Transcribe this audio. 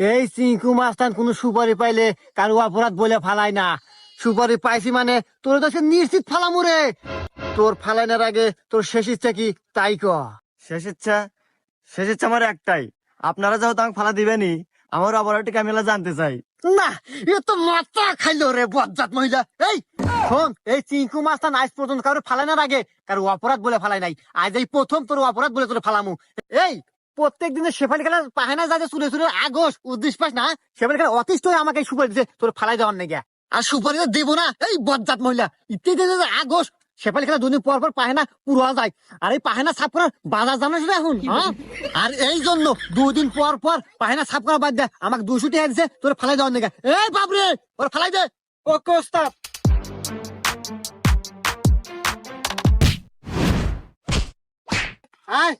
এই চিঙ্কু মাস্তান কোন সুপারি পাইলে কারো অপরাধ বলে ফালাই না। সুপারি পাইছি মানে তোর তো সে নিশ্চিত ফালামু রে। তোর ফালাইনার আগে তোর শেষ ইচ্ছা কি তাই ক। শেষ ইচ্ছা শেষ ইচ্ছা আমার একটাই, আপনারা যেহেতু আমাকে ফালা দিবেনি, আমার অপরাধটিকে আমি এলা জানতে চাই। না, এ তো মাথা খাইলো রে বজ্জাত মহিলা। এই শোন, এই চিঙ্কু মাস্তান আজ পর্যন্ত কারো ফালাইনার আগে কারো অপরাধ বলে ফালাই নাই। আজ এই প্রথম তোর অপরাধ বলে তোর ফালামু। এই প্রত্যেক দিনে শেফালি খেলার পাহানা যাতে চুলে চুলে আগস উদ্দেশ্য পাস না, শেফালি খেলা অতিষ্ঠ হয়ে আমাকে সুপারি দিছে তোর ফালাই দেওয়ার নাকি। আর সুপারি তো দেবো না এই বজ্জাত মহিলা। ইত্যাদি আগস শেফালি খেলা দুদিন পর পর পাহেনা পুরো যায়। আর এই পাহেনা সাফ করার বাজার জানিস না এখন, হ্যাঁ? আর এই জন্য 2 দিন পর পর পাহেনা সাফ করা বাদ দে আমাকে 200 টাকা দিছে তোর ফালাই দেওয়ার নাকি। এই বাবরে ওর ফালাই দে। ওকে ওস্তাদ। আয়